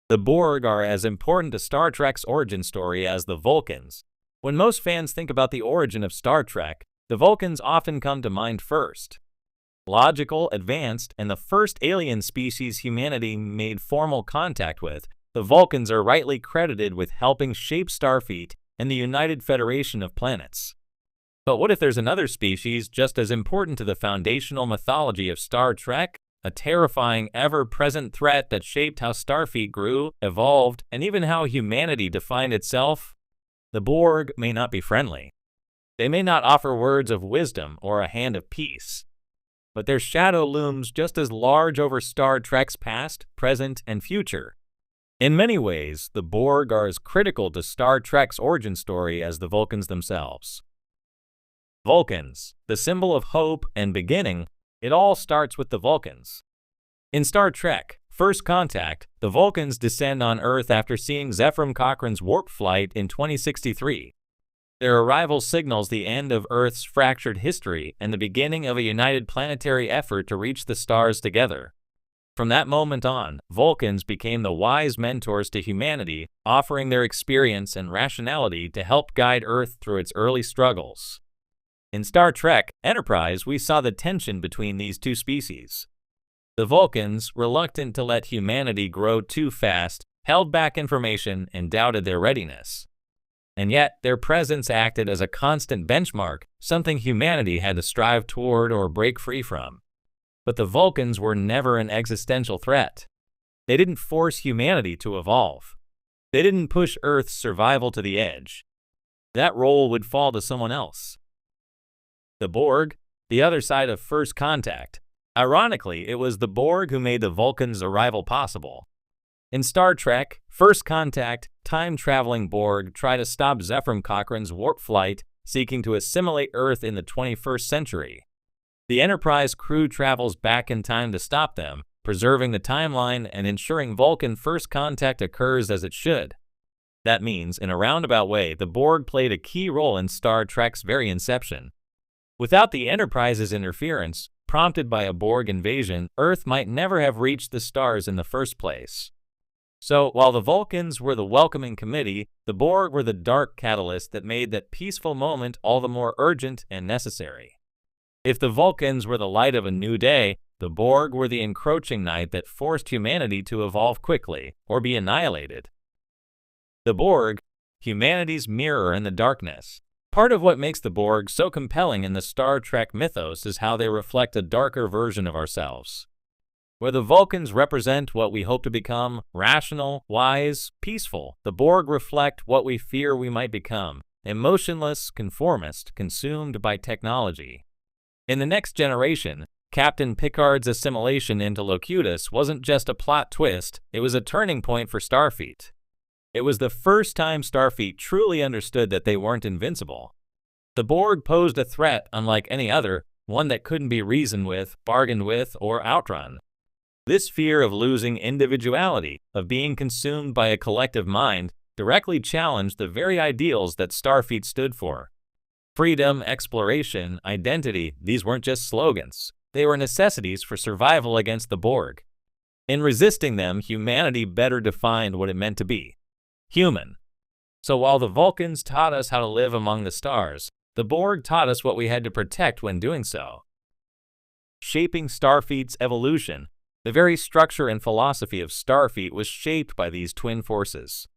The Borg are as important to Star Trek's origin story as the Vulcans. When most fans think about the origin of Star Trek, the Vulcans often come to mind first. Logical, advanced, and the first alien species humanity made formal contact with, the Vulcans are rightly credited with helping shape Starfleet and the United Federation of Planets. But what if there's another species just as important to the foundational mythology of Star Trek? A terrifying, ever-present threat that shaped how Starfleet grew, evolved, and even how humanity defined itself? The Borg may not be friendly. They may not offer words of wisdom or a hand of peace. But their shadow looms just as large over Star Trek's past, present, and future. In many ways, the Borg are as critical to Star Trek's origin story as the Vulcans themselves. Vulcans, the symbol of hope and beginning. It all starts with the Vulcans. In Star Trek: First Contact, the Vulcans descend on Earth after seeing Zefram Cochrane's warp flight in 2063. Their arrival signals the end of Earth's fractured history and the beginning of a united planetary effort to reach the stars together. From that moment on, Vulcans became the wise mentors to humanity, offering their experience and rationality to help guide Earth through its early struggles. In Star Trek: Enterprise, we saw the tension between these two species. The Vulcans, reluctant to let humanity grow too fast, held back information and doubted their readiness. And yet, their presence acted as a constant benchmark, something humanity had to strive toward or break free from. But the Vulcans were never an existential threat. They didn't force humanity to evolve. They didn't push Earth's survival to the edge. That role would fall to someone else. The Borg, the other side of First Contact. Ironically, it was the Borg who made the Vulcans' arrival possible. In Star Trek: First Contact, time-traveling Borg try to stop Zefram Cochrane's warp flight, seeking to assimilate Earth in the 21st century. The Enterprise crew travels back in time to stop them, preserving the timeline and ensuring Vulcan First Contact occurs as it should. That means, in a roundabout way, the Borg played a key role in Star Trek's very inception. Without the Enterprise's interference, prompted by a Borg invasion, Earth might never have reached the stars in the first place. So, while the Vulcans were the welcoming committee, the Borg were the dark catalyst that made that peaceful moment all the more urgent and necessary. If the Vulcans were the light of a new day, the Borg were the encroaching night that forced humanity to evolve quickly, or be annihilated. The Borg, humanity's mirror in the darkness. Part of what makes the Borg so compelling in the Star Trek mythos is how they reflect a darker version of ourselves. Where the Vulcans represent what we hope to become, rational, wise, peaceful, the Borg reflect what we fear we might become, emotionless, conformist, consumed by technology. In The Next Generation, Captain Picard's assimilation into Locutus wasn't just a plot twist, it was a turning point for Starfleet. It was the first time Starfleet truly understood that they weren't invincible. The Borg posed a threat unlike any other, one that couldn't be reasoned with, bargained with, or outrun. This fear of losing individuality, of being consumed by a collective mind, directly challenged the very ideals that Starfleet stood for. Freedom, exploration, identity, these weren't just slogans. They were necessities for survival against the Borg. In resisting them, humanity better defined what it meant to be human. So while the Vulcans taught us how to live among the stars, the Borg taught us what we had to protect when doing so. Shaping Starfleet's evolution, the very structure and philosophy of Starfleet was shaped by these twin forces.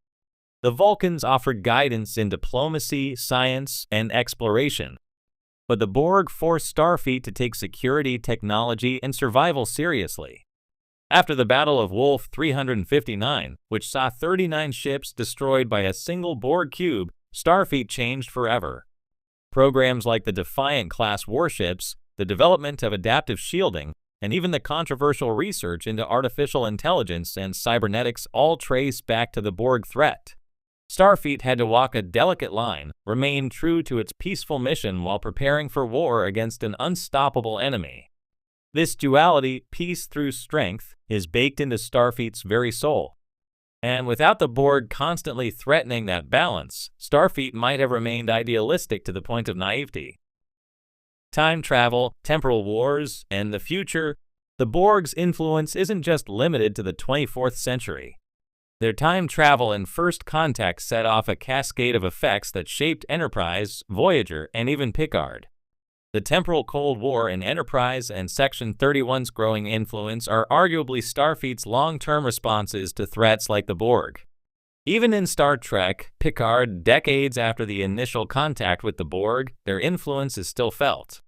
The Vulcans offered guidance in diplomacy, science, and exploration. But the Borg forced Starfleet to take security, technology, and survival seriously. After the Battle of Wolf 359, which saw 39 ships destroyed by a single Borg cube, Starfleet changed forever. Programs like the Defiant-class warships, the development of adaptive shielding, and even the controversial research into artificial intelligence and cybernetics all trace back to the Borg threat. Starfleet had to walk a delicate line, remain true to its peaceful mission while preparing for war against an unstoppable enemy. This duality, peace through strength, is baked into Starfleet's very soul. And without the Borg constantly threatening that balance, Starfleet might have remained idealistic to the point of naivety. Time travel, temporal wars, and the future, the Borg's influence isn't just limited to the 24th century. Their time travel and first contact set off a cascade of effects that shaped Enterprise, Voyager, and even Picard. The temporal Cold War in Enterprise and Section 31's growing influence are arguably Starfleet's long-term responses to threats like the Borg. Even in Star Trek, Picard, decades after the initial contact with the Borg, their influence is still felt.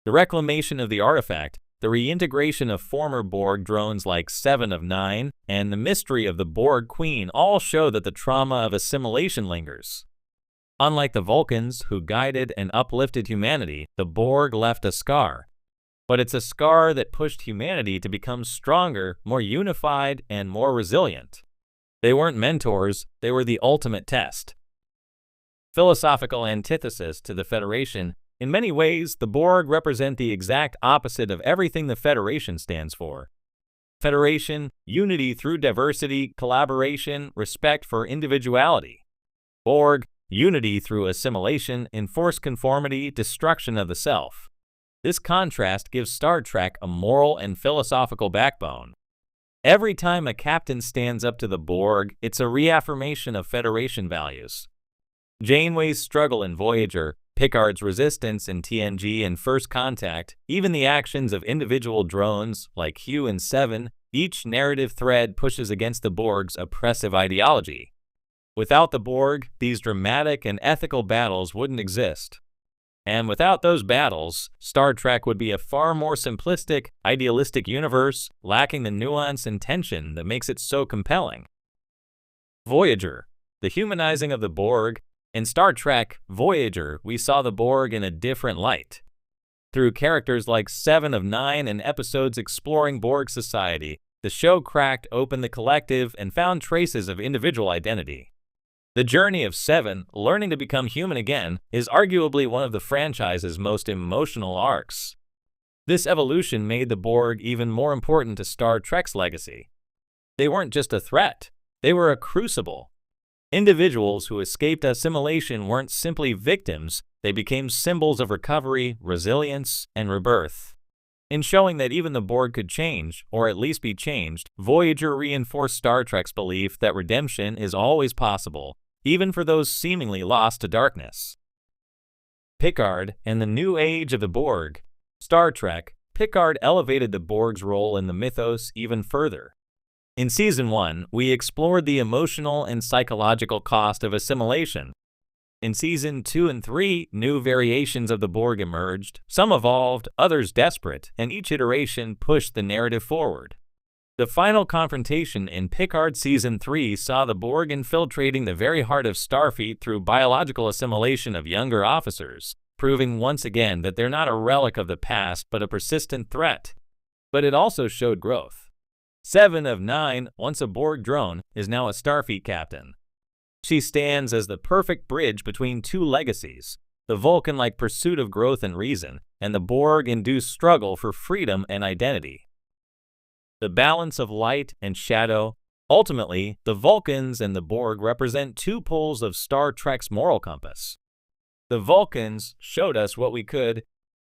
The reclamation of the artifact, the reintegration of former Borg drones like 7 of 9, and the mystery of the Borg Queen all show that the trauma of assimilation lingers. Unlike the Vulcans, who guided and uplifted humanity, the Borg left a scar. But it's a scar that pushed humanity to become stronger, more unified, and more resilient. They weren't mentors, they were the ultimate test. Philosophical antithesis to the Federation, in many ways, the Borg represent the exact opposite of everything the Federation stands for. Federation, unity through diversity, collaboration, respect for individuality. Borg, unity through assimilation, enforced conformity, destruction of the self. This contrast gives Star Trek a moral and philosophical backbone. Every time a captain stands up to the Borg, it's a reaffirmation of Federation values. Janeway's struggle in Voyager, Picard's resistance in TNG and First Contact, even the actions of individual drones like Hugh and Seven, each narrative thread pushes against the Borg's oppressive ideology. Without the Borg, these dramatic and ethical battles wouldn't exist. And without those battles, Star Trek would be a far more simplistic, idealistic universe, lacking the nuance and tension that makes it so compelling. Voyager, the humanizing of the Borg. In Star Trek, Voyager, we saw the Borg in a different light. Through characters like 7 of 9 and episodes exploring Borg society, the show cracked open the collective and found traces of individual identity. The journey of 7, learning to become human again, is arguably one of the franchise's most emotional arcs. This evolution made the Borg even more important to Star Trek's legacy. They weren't just a threat, they were a crucible. Individuals who escaped assimilation weren't simply victims, they became symbols of recovery, resilience, and rebirth. In showing that even the Borg could change, or at least be changed, Voyager reinforced Star Trek's belief that redemption is always possible, even for those seemingly lost to darkness. Picard and the New Age of the Borg. Star Trek, Picard elevated the Borg's role in the mythos even further. In Season 1, we explored the emotional and psychological cost of assimilation. In Season 2 and 3, new variations of the Borg emerged, some evolved, others desperate, and each iteration pushed the narrative forward. The final confrontation in Picard Season 3 saw the Borg infiltrating the very heart of Starfleet through biological assimilation of younger officers, proving once again that they're not a relic of the past but a persistent threat. But it also showed growth. 7 of 9, once a Borg drone, is now a Starfleet captain. She stands as the perfect bridge between two legacies, the Vulcan-like pursuit of growth and reason, and the Borg-induced struggle for freedom and identity. The balance of light and shadow. Ultimately, the Vulcans and the Borg represent two poles of Star Trek's moral compass. The Vulcans showed us what we could,